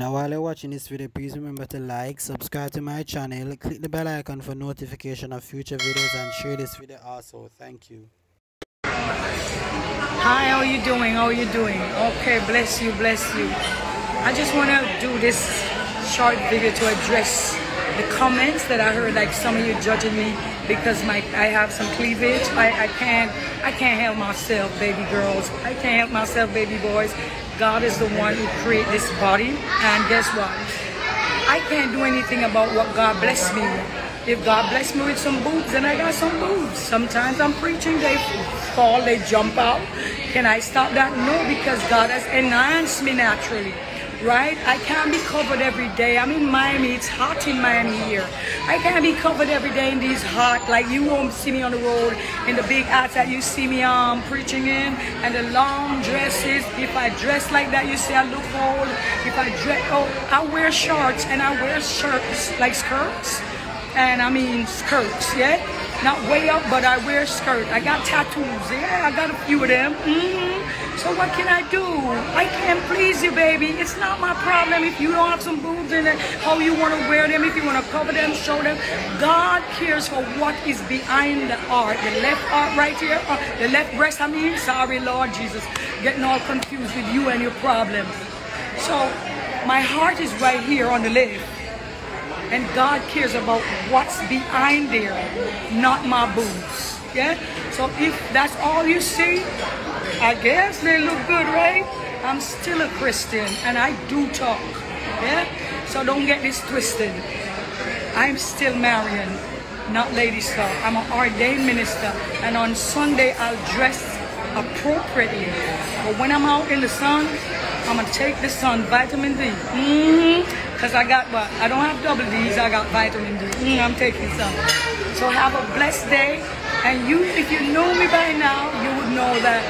Now while you're watching this video, please remember to like, subscribe to my channel, click the bell icon for notification of future videos, and share this video also. Thank you. Hi, how are you doing? How are you doing? Okay, bless you, bless you. I just want to do this short video to address the comments that I heard, like some of you judging me because I have some cleavage. I can't help myself, baby girls. I can't help myself, baby boys. God is the one who created this body, and guess what? I can't do anything about what God blessed me with. If God blessed me with some boobs, then I got some boobs. Sometimes I'm preaching, they fall, they jump out. Can I stop that? No, because God has enhanced me naturally. Right? I can't be covered every day. I'm in Miami. It's hot in Miami here. I can't be covered every day in these hot, like you won't see me on the road in the big hats that you see me preaching in, and the long dresses. If I dress like that, you say I look old. If I dress, I wear shorts and I wear shirts, like skirts. And I mean skirts, yeah? Not way up, but I wear skirt. I got tattoos, yeah? I got a few of them. So what can I do? I can't please you, baby. It's not my problem if you don't have some boobs in it, how you want to wear them, if you want to cover them, show them. God cares for what is behind the heart. The left heart right here, the left breast, I mean. Sorry, Lord Jesus. Getting all confused with you and your problems. So my heart is right here on the left. And God cares about what's behind there, not my boobs. Yeah? So if that's all you see, I guess they look good, right? I'm still a Christian and I do talk. Yeah? So don't get this twisted. I'm still Marion, not Lady Star. I'm an ordained minister, and on Sunday I'll dress appropriately. But when I'm out in the sun, I'm gonna take the sun, vitamin D. Because I got what? I don't have double D's, I got vitamin D. I'm taking some. So have a blessed day. And you, if you know me by now, you would know that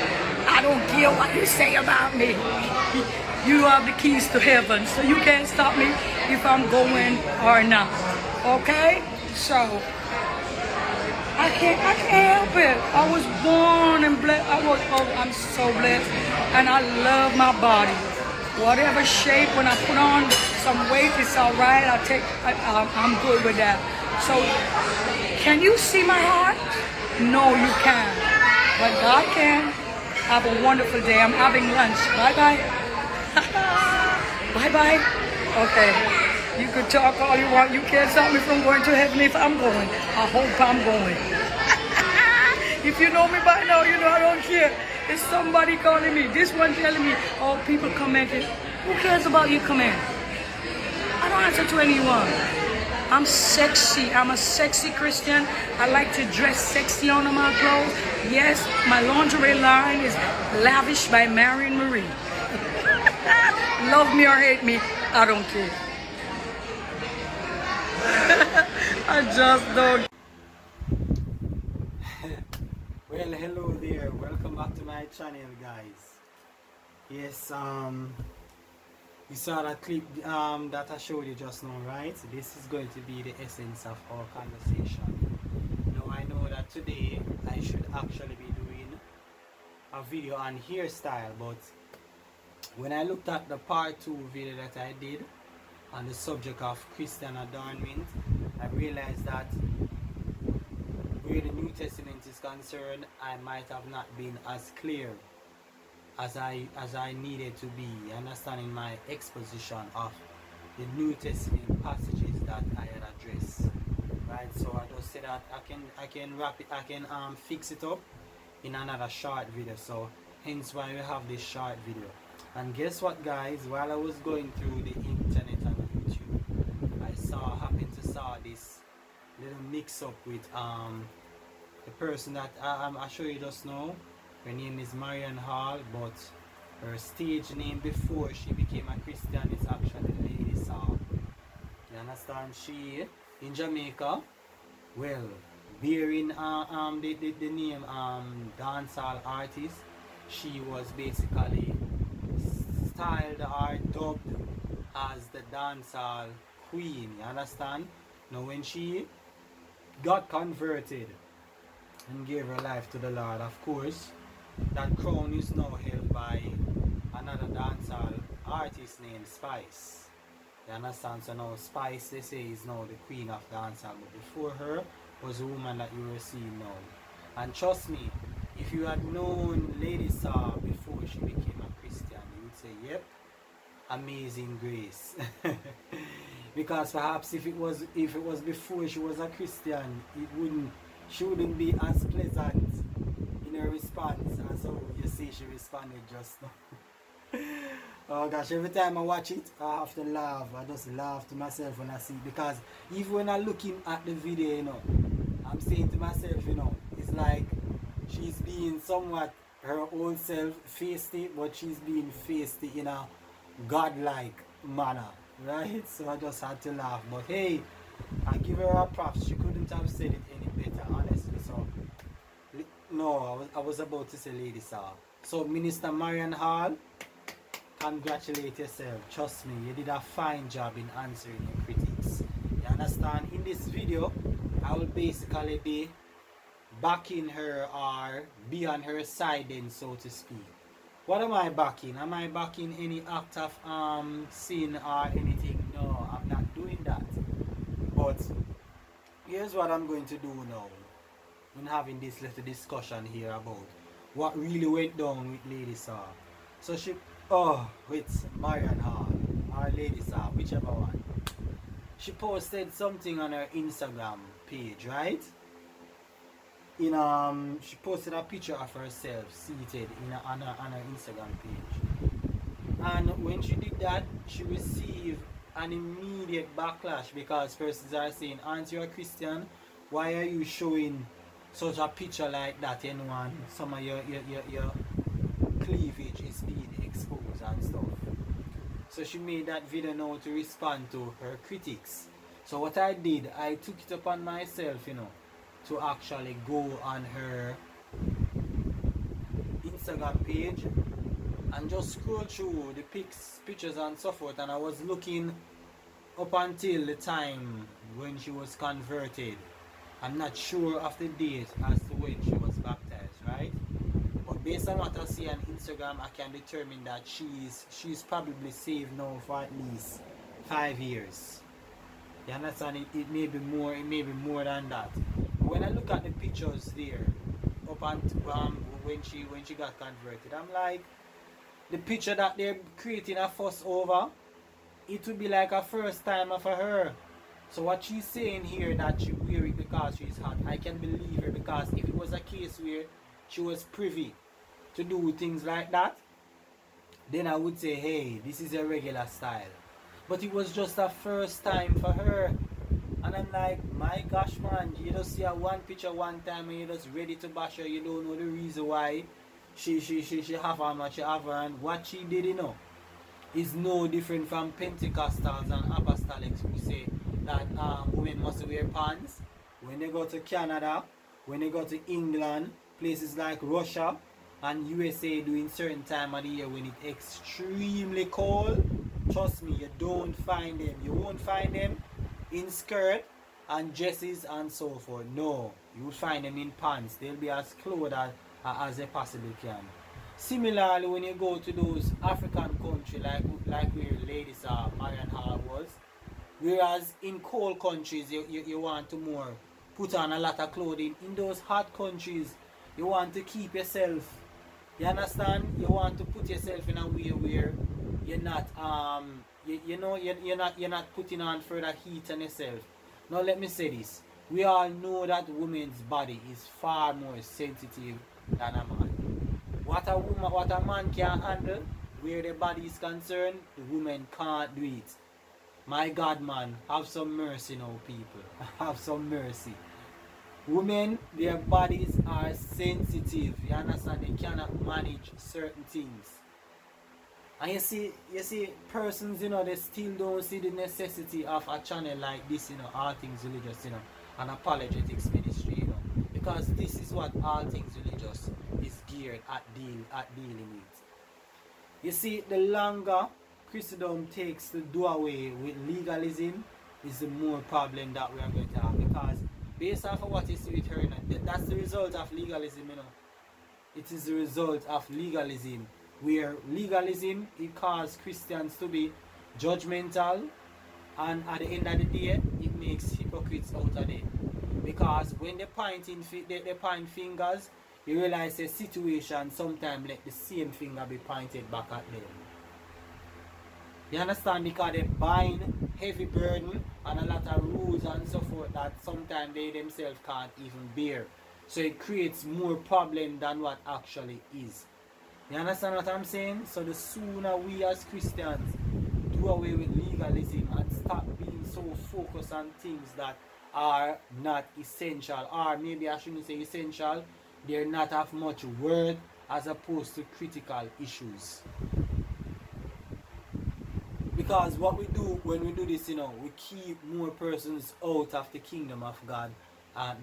I don't care what you say about me. You have the keys to heaven, so you can't stop me if I'm going or not. Okay? So I can't help it. I was born and blessed. I'm so blessed. And I love my body. Whatever shape, when I put on some weight, it's all right. I'm good with that. So, can you see my heart? No, you can't. But God can. Have a wonderful day. I'm having lunch. Bye-bye. Bye-bye. Okay. You could talk all you want. You can't stop me from going to heaven if I'm going. I hope I'm going. If you know me by now, you know I don't care. There's somebody calling me. This one telling me, oh, people commenting. Who cares about you comment? I don't answer to anyone. I'm sexy. I'm a sexy Christian. I like to dress sexy on my clothes. Yes, my lingerie line is lavished by Marion Marie. Love me or hate me, I don't care. I just don't. Well, hello there. Welcome back to my channel, guys. Yes, you saw that clip that I showed you just now, right? This is going to be the essence of our conversation. Now, I know that today I should actually be doing a video on hairstyle, but when I looked at the part 2 video that I did on the subject of Christian adornment, I realized that where the New Testament is concerned, I might have not been as clear as I needed to be, understanding my exposition of the New Testament passages that I had addressed. Right, so I just said that I can wrap it, I can fix it up in another short video. So hence why we have this short video. And guess what, guys? While I was going through the internet and YouTube, I happened to saw this little mix up with the person that I show you just now. Her name is Marion Hall, but her stage name before she became a Christian is actually Lady Saul. You understand? She in Jamaica, well, bearing the name dancehall artist, she was basically styled or dubbed as the dancehall queen. You understand? Now when she got converted and gave her life to the Lord, of course, that crown is now held by another dancehall artist named Spice. You understand? So now Spice, they say, is now the queen of dancehall, but before her was a woman that you were seeing now. And trust me, if you had known Lady Saw before she became a Christian, you would say, yep, amazing grace. Because perhaps if it was before she was a Christian, she wouldn't be as pleasant in her response as how you see she responded just now. Oh gosh, every time I watch it, I have to laugh. I just laugh to myself when I see it, because even when I'm looking at the video, you know, I'm saying to myself, you know, it's like she's being somewhat her own self, feisty, but she's being feisty in a godlike manner, right? So I just had to laugh. But hey, I give her a props. She couldn't have said it any better, honestly. So no, I was about to say Lady Saw. So Minister Marion Hall, congratulate yourself. Trust me, you did a fine job in answering your critics. You understand? In this video, I will basically be backing her or be on her side then, so to speak. What am I backing? Am I backing any act of sin or anything? No, I'm not doing that. But here's what I'm going to do now in having this little discussion here about what really went down with Lady Saw. So with Marion Hall or Lady Saw, whichever one. She posted something on her Instagram page, right? She posted a picture of herself seated on her Instagram page. And when she did that, she received an immediate backlash, because persons are saying, aren't you a Christian? Why are you showing such a picture like that, you know, and some of your cleavage is being exposed and stuff. So she made that video now to respond to her critics. So what I did, I took it upon myself, you know, to actually go on her Instagram page and just scroll through the pictures and so forth, and I was looking up until the time when she was converted. I'm not sure of the date as to when she was baptized, right? But based on what I see on Instagram, I can determine that she's probably saved now for at least 5 years. You understand? It may be more, than that. When I look at the pictures there, up until when she got converted, I'm like, the picture that they're creating a fuss over, it would be like a first timer for her. So what she's saying here, that she wear it because she's hot, I can believe her, because if it was a case where she was privy to do things like that, then I would say, hey, this is a regular style. But it was just a first time for her. And I'm like, my gosh, man, you just see her one picture one time and you're just ready to bash her. You don't know the reason why she have on what she have her, and what she did, you know, is no different from Pentecostals and Apostolics who say that women must wear pants when they go to Canada, when they go to England, places like Russia and USA during certain time of the year when it's extremely cold. Trust me, you don't find them. You won't find them in skirt and dresses and so forth. No, you will find them in pants. They'll be as clothed as they possibly can. Similarly, when you go to those African countries like where Lady Saw Marion Hall was, whereas in cold countries you want to more put on a lot of clothing, in those hot countries you want to keep yourself, you understand, you want to put yourself in a way where you're not you're not putting on further heat on yourself. Now let me say this, we all know that woman's body is far more sensitive than a man. What a man can handle, where the body is concerned, the woman can't do it. My God, man, have some mercy now, people. Have some mercy. Women, their bodies are sensitive. You understand? They cannot manage certain things. And you see, persons, you know, they still don't see the necessity of a channel like this, you know, All Things Religious, you know, an apologetics ministry, you know, because this is what All Things Religious is geared at dealing with. You see, the longer Christendom takes to do away with legalism, is the more problem that we are going to have, because based off of what you see with her, you know, that's the result of legalism, you know. It is the result of legalism, where legalism, it causes Christians to be judgmental, And at the end of the day, it makes hypocrites out of them. Because when they point fingers, you realize the situation sometimes let the same finger be pointed back at them. You understand? Because they bind heavy burden and a lot of rules and so forth that sometimes they themselves can't even bear. So it creates more problem than what actually is. You understand what I'm saying? So the sooner we as Christians do away with legalism and stop being so focused on things that are not essential, or maybe I shouldn't say essential, they're not of much worth as opposed to critical issues. Because what we do when we do this, you know, we keep more persons out of the kingdom of God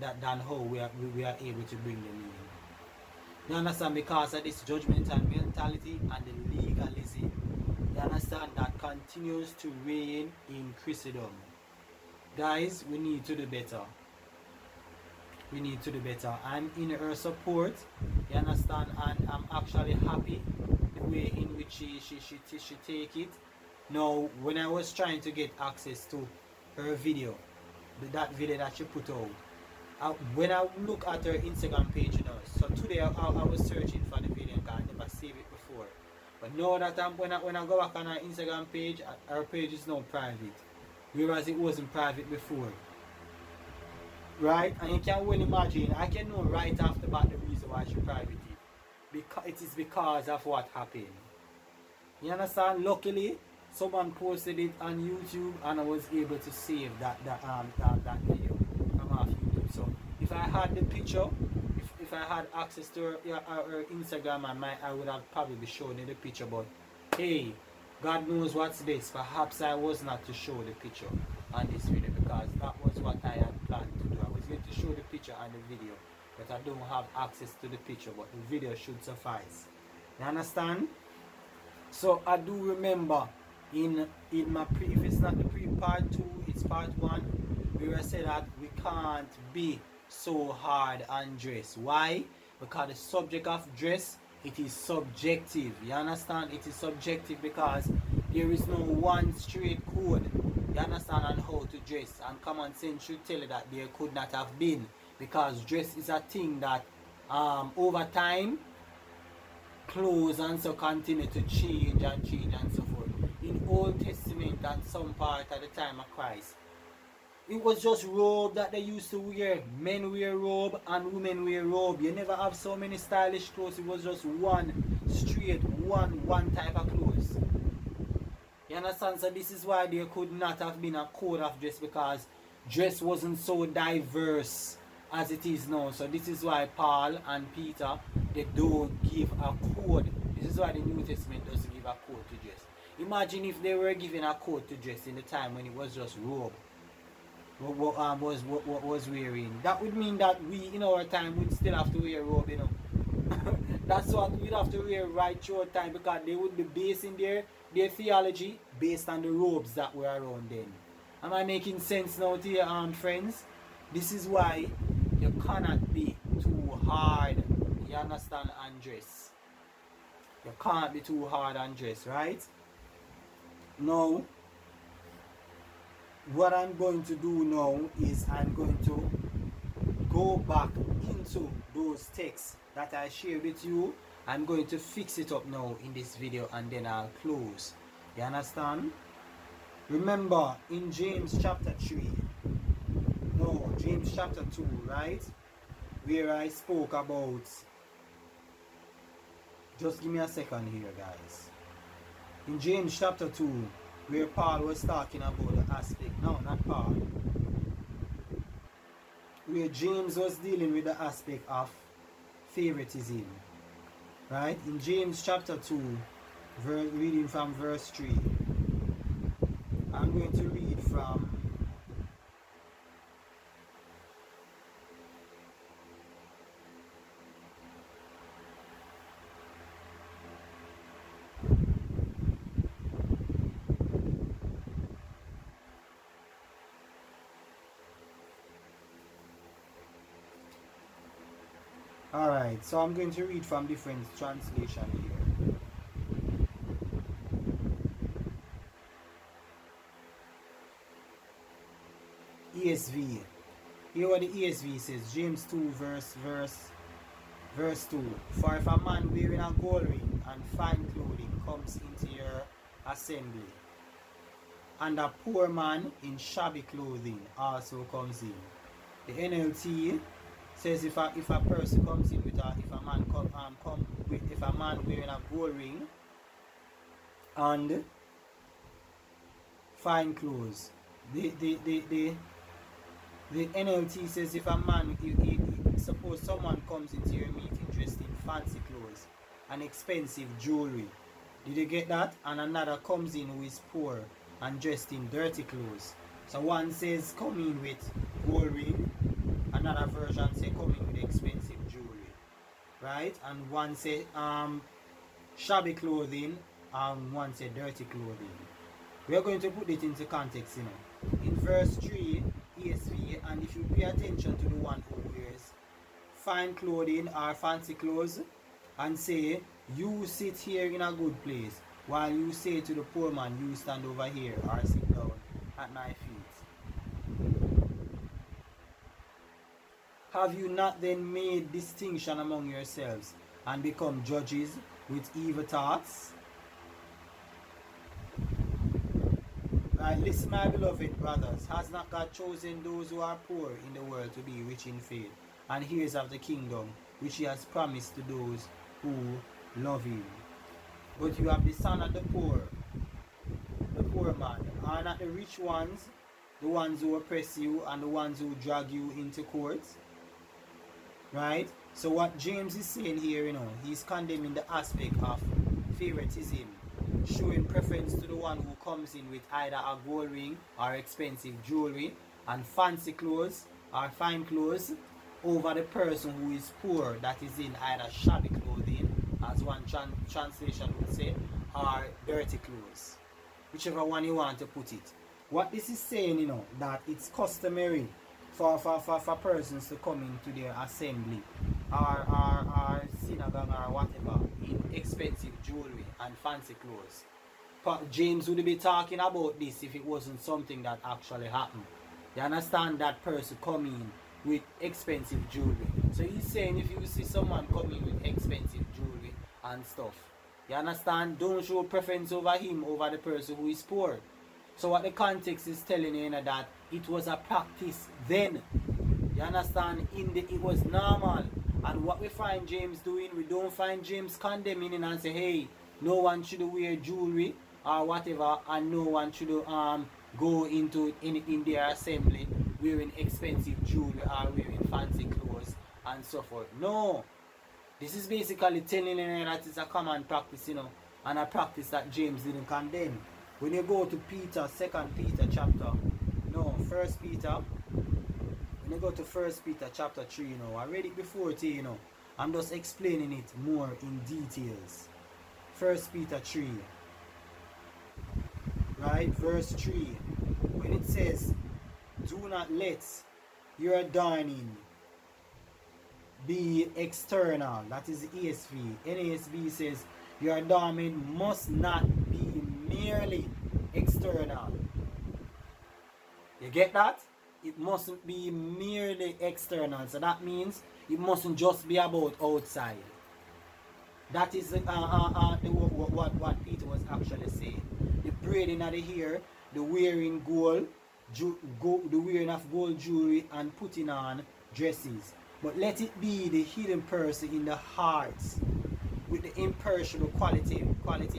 than how we are able to bring them in. You understand? Because of this judgmental mentality and the legalism, you understand, that continues to reign in Christendom. Guys, we need to do better. We need to do better. I'm in her support, you understand, and I'm actually happy the way in which she take it. Now, when I was trying to get access to her video, that video that she put out, when I look at her Instagram page, you know, so today I was searching for the video because I never saved it before. But now that when I go back on her Instagram page, her page is now private, whereas it wasn't private before. Right? And you can well imagine, I can know right after about the reason why she private it. Because it is because of what happened. You understand? Luckily, someone posted it on YouTube and I was able to save that video from off YouTube. So if I had the picture, if I had access to her Instagram, I would have probably shown you the picture. But hey, God knows what's best. Perhaps I was not to show the picture on this video because that was what I had planned to do. I was going to show the picture on the video, but I don't have access to the picture, but the video should suffice. You understand? So I do remember in my if it's not the part 2, it's part 1, where I said that we can't be so hard on dress. Why? Because the subject of dress, it is subjective. You understand? It is subjective because there is no one straight code, you understand, on how to dress, and common sense should tell you that there could not have been, because dress is a thing that over time clothes and so continue to change and so forth. In Old Testament and some part at the time of Christ, it was just robe that they used to wear. Men wear robe and women wear robe. You never have so many stylish clothes. It was just one straight, one type of clothes. You understand? So this is why there could not have been a code of dress, because dress wasn't so diverse as it is now. So this is why Paul and Peter, they don't give a code. This is why the New Testament doesn't give a code to dress. Imagine if they were given a code to dress in the time when it was just robe. What was wearing. That would mean that we in our time would still have to wear robe, you know. That's what we'd have to wear right through our time, because they would be basing their theology based on the robes that were around then. Am I making sense now to you, friends? This is why you cannot be too hard, you understand, on dress. You can't be too hard on dress, right? Now, what I'm going to do now is I'm going to go back into those texts that I shared with you. I'm going to fix it up now in this video and then I'll close. You understand? Remember in James chapter 3, no, James chapter 2, right? Where I spoke about, just give me a second here, guys. In James chapter 2, where Paul was talking about the aspect, no, not Paul, where James was dealing with the aspect of favoritism, right? In James chapter 2, reading from verse 3, I'm going to read from Alright, so I'm going to read from different translation here. what the ESV says. James 2 verse 2. For if a man wearing a gold ring and fine clothing comes into your assembly, and a poor man in shabby clothing also comes in. The NLT says if a person comes in with if a man wearing a gold ring and fine clothes. The NLT says if a man, suppose someone comes into your meeting dressed in fancy clothes and expensive jewelry. Did you get that? And another comes in who is poor and dressed in dirty clothes. So one says come in with gold ring, another version say come in with expensive jewelry, right? And one say shabby clothing, and one say dirty clothing. We are going to put it into context, you know. In verse 3 ESV, and if you pay attention to the one who wears fine clothing or fancy clothes and say, you sit here in a good place, while you say to the poor man, you stand over here or sit down at my feet. Have you not then made distinction among yourselves and become judges with evil thoughts? Right, listen, my beloved brothers, has not God chosen those who are poor in the world to be rich in faith and heirs of the kingdom, which he has promised to those who love him? But you have dishonored the poor man. Are not the rich ones the ones who oppress you and the ones who drag you into courts? Right? So what James is saying here, you know, he's condemning the aspect of favoritism, showing preference to the one who comes in with either a gold ring or expensive jewelry and fancy clothes or fine clothes over the person who is poor, that is in either shabby clothing, as one translation would say, or dirty clothes, whichever one you want to put it. What this is saying, you know, that it's customary for persons to come into their assembly or synagogue or whatever in expensive jewelry and fancy clothes. But James would be talking about this if it wasn't something that actually happened. You understand, that person coming with expensive jewelry. So he's saying if you see someone coming with expensive jewelry and stuff, you understand, don't show preference over him over the person who is poor. So what the context is telling you, that it was a practice then. You understand? It was normal. And what we find James doing, we don't find James condemning it and say, hey, no one should wear jewelry or whatever, and no one should go into in their assembly wearing expensive jewelry or wearing fancy clothes and so forth. No. This is basically telling you that it's a common practice, you know, and a practice that James didn't condemn. When you go to Peter, 2 Peter chapter, no, 1 Peter, when you go to 1 Peter chapter 3, you know, I read it before too, you know, I'm just explaining it more in details. 1 Peter 3, right, verse 3, when it says, do not let your adorning be external. That is the ESV. NASB says your adornment must not be merely external. You get that? It mustn't be merely external. So that means it mustn't just be about outside. That is what Peter was actually saying. The braiding of the hair, the wearing the wearing of gold jewelry and putting on dresses. But let it be the hidden person in the hearts with the imperishable quality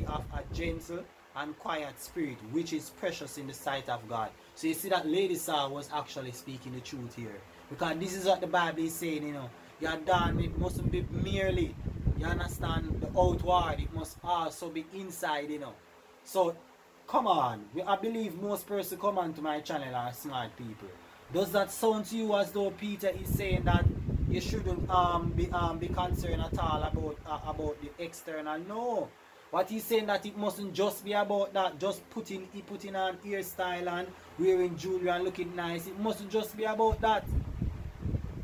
of a gentle and quiet spirit, which is precious in the sight of God. So you see that Lady Saul was actually speaking the truth here. Because this is what the Bible is saying, you know. Your adornment mustn't be merely, you understand, the outward. It must also be inside, you know. So, come on. I believe most persons come onto my channel are smart people. Does that sound to you as though Peter is saying that you shouldn't be concerned at all about the external? No. What he's saying that it mustn't just be about that, just putting on hairstyle and wearing jewelry and looking nice. It mustn't just be about that.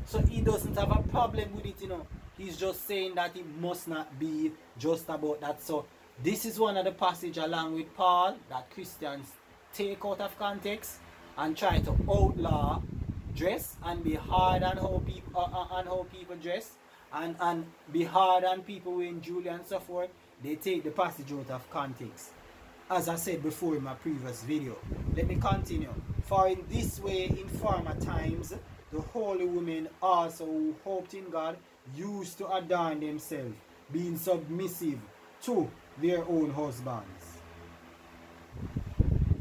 So he doesn't have a problem with it, you know. He's just saying that it must not be just about that. So this is one of the passages along with Paul that Christians take out of context and try to outlaw dress and be hard on how people dress, and be hard on people wearing jewelry and so forth, they take the passage out of context. As I said before in my previous video. Let me continue. For in this way in former times the holy women also who hoped in God used to adorn themselves, being submissive to their own husbands.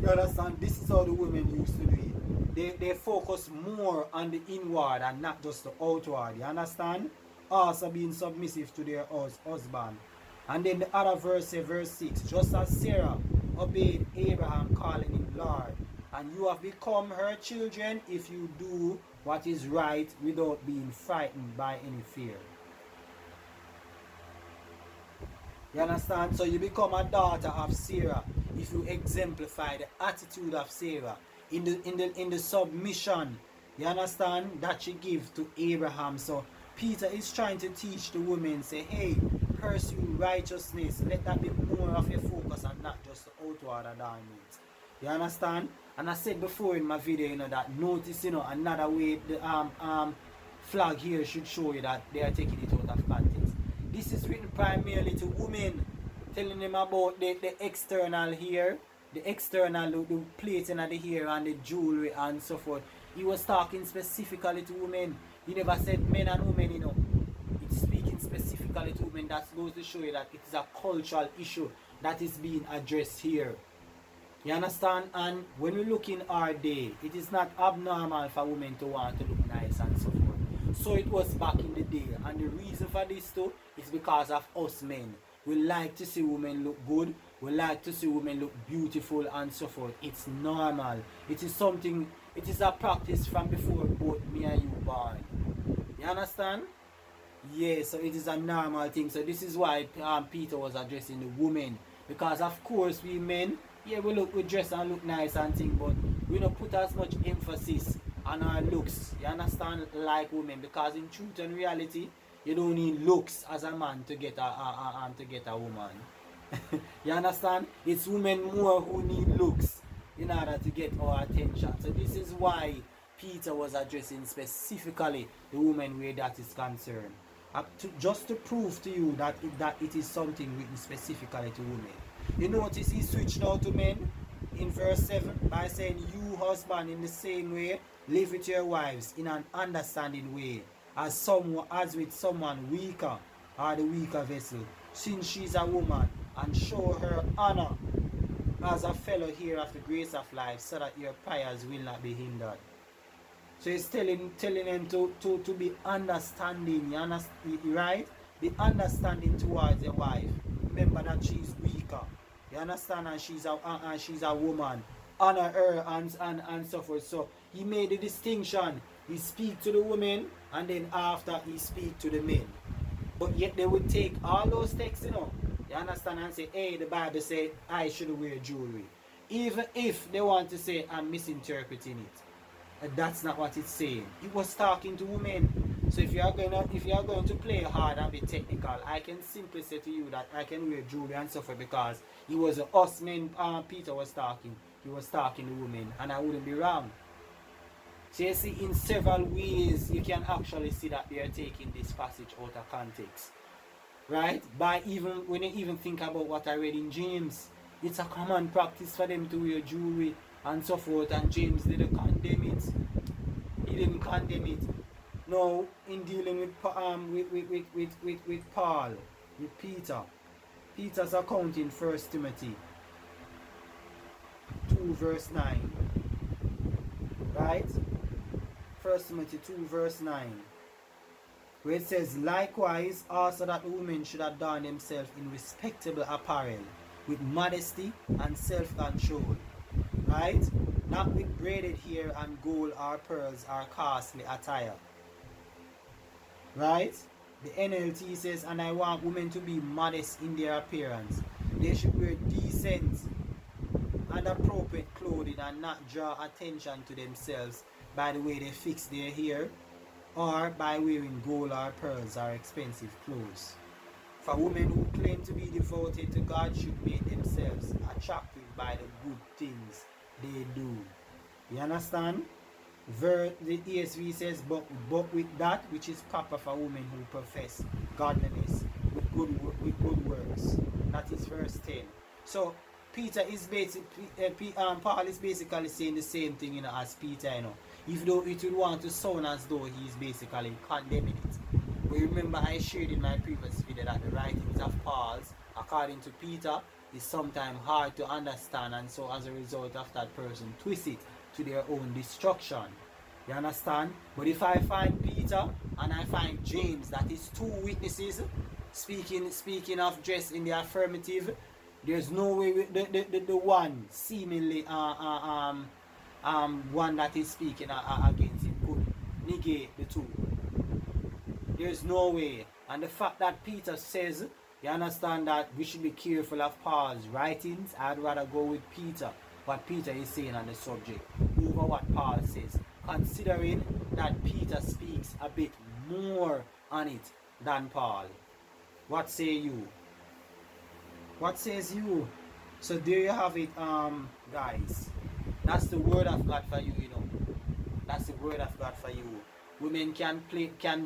You understand? This is how the women used to do it. They focus more on the inward and not just the outward. You understand? Also being submissive to their husband. And then the other verse, verse 6, just as Sarah obeyed Abraham, calling him Lord, and you have become her children if you do what is right without being frightened by any fear. You understand? So you become a daughter of Sarah if you exemplify the attitude of Sarah in the submission, you understand, that she gives to Abraham. So Peter is trying to teach the women, say, hey, pursue righteousness. Let that be more of your focus and not just the outward adornment. You understand? And I said before in my video, you know, that notice, you know, another way the flag here should show you that they are taking it out of context. This is written primarily to women, telling them about the external here, the external, the plating of the hair and the jewelry and so forth. He was talking specifically to women. He never said men and women, you know. It's speaking specifically to women. That goes to show you that it is a cultural issue that is being addressed here. You understand? And when we look in our day, it is not abnormal for women to want to look nice and so forth. So it was back in the day. And the reason for this too is because of us men. We like to see women look good. We like to see women look beautiful and so forth. It's normal. It is something, it is a practice from before both me and you born. You understand? Yeah, so it is a normal thing. So this is why Peter was addressing the women. Because of course we men, yeah, we dress and look nice and thing, but we don't put as much emphasis on our looks. You understand? Like women. Because in truth and reality, you don't need looks as a man to get a woman. You understand? It's women more who need looks in order to get our attention. So this is why Peter was addressing specifically the women where that is concerned. Just to prove to you that it is something written specifically to women. You notice he switched now to men in verse 7 by saying, you husband in the same way live with your wives in an understanding way, as with someone weaker or the weaker vessel, since she is a woman, and show her honor as a fellow heir of the grace of life, so that your prayers will not be hindered. So he's telling them to be understanding, you understand, right? Be understanding towards your wife. Remember that she's weaker. You understand? And she's a woman. Honor her and so forth. So he made a distinction. He speak to the women, and then after he speak to the men. But yet they would take all those texts, you know, you understand, and say, hey, the Bible say I should wear jewelry. Even if they want to say I'm misinterpreting it. That's not what it's saying. It was talking to women. So if you are going to play hard and be technical, I can simply say to you that I can wear jewelry and so forth, because it was us men Peter was talking. He was talking to women, and I wouldn't be wrong. So you see, in several ways you can actually see that they are taking this passage out of context. Right? By when you even think about what I read in James, it's a common practice for them to wear jewelry and so forth, and James didn't condemn it. He didn't condemn it. No, in dealing with Paul, with Peter, Peter's account in 1 Timothy 2 verse 9. Right? 1 Timothy 2 verse 9. Where it says, likewise also that women should adorn themselves in respectable apparel, with modesty and self-control. Right? Not with braided hair and gold or pearls or costly attire. Right? The NLT says, and I want women to be modest in their appearance. They should wear decent and appropriate clothing and not draw attention to themselves by the way they fix their hair or by wearing gold or pearls or expensive clothes. For women who claim to be devoted to God should make themselves attractive by the good things they do. You understand? The ESV says, but with that which is proper for women who profess godliness with good works. That is verse 10. So Peter is basically, Paul is basically saying the same thing, you know, as Peter, you know, even though it would want to sound as though he is basically condemning it. But remember, I shared in my previous video that the writings of Paul's, according to Peter, is sometimes hard to understand, and so as a result of that person twist it to their own destruction. You understand? But if I find Peter and I find James, that is two witnesses speaking of dress in the affirmative, there's no way the one seemingly one that is speaking against it could negate the two. There's no way. And the fact that Peter says, you understand, that we should be careful of Paul's writings, I'd rather go with Peter, what Peter is saying on the subject, over what Paul says, considering that Peter speaks a bit more on it than Paul. What say you? What says you? So there you have it, guys. That's the word of God for you, you know. That's the word of God for you. Women can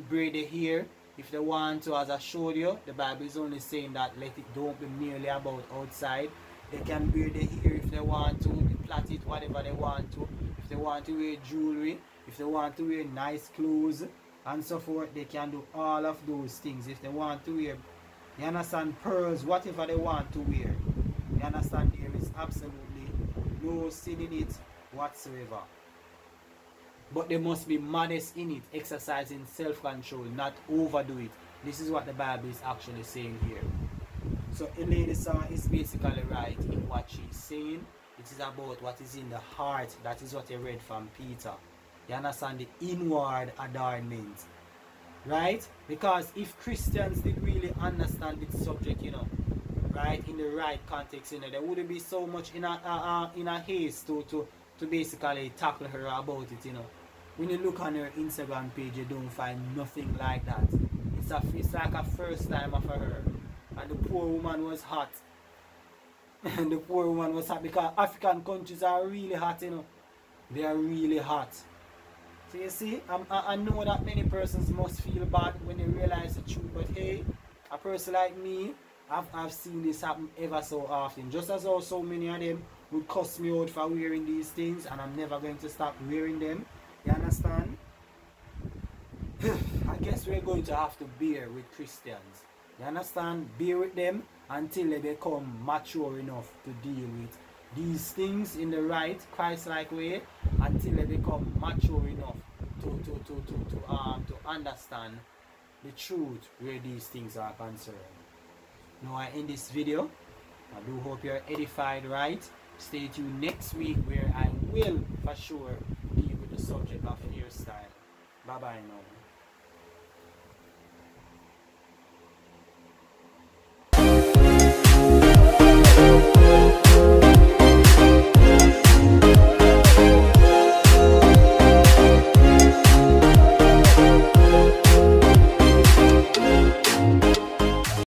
braid their hair if they want to, as I showed you. The Bible is only saying that let it don't be merely about outside. They can braid their hair if they want to, they plait it whatever they want to. If they want to wear jewelry, if they want to wear nice clothes and so forth, they can do all of those things. If they want to wear, you understand, pearls, whatever they want to wear, you understand, there is absolutely no sin in it whatsoever. But they must be modest in it, exercising self-control, not overdo it. This is what the Bible is actually saying here. So Lady Song is basically right in what she's saying. It is about what is in the heart. That is what I read from Peter. You understand, the inward adornment, right? Because if Christians did really understand this subject, you know, right, in the right context, you know, there wouldn't be so much in a haste to basically tackle her about it, you know. When you look on her Instagram page, you don't find nothing like that. It's like a first time for her. And the poor woman was hot. And the poor woman was hot because African countries are really hot, you know. They are really hot. So you see, I know that many persons must feel bad when they realize the truth. But hey, a person like me, I've seen this happen ever so often. Just as how so many of them would cuss me out for wearing these things, and I'm never going to stop wearing them. You understand? I guess we're going to have to bear with Christians. You understand? Bear with them until they become mature enough to deal with these things in the right Christ-like way, until they become mature enough to understand the truth where these things are concerned. Now I end this video. I do hope you're edified, right? Stay tuned next week where I will for sure deal with the subject of hairstyle. Bye bye now.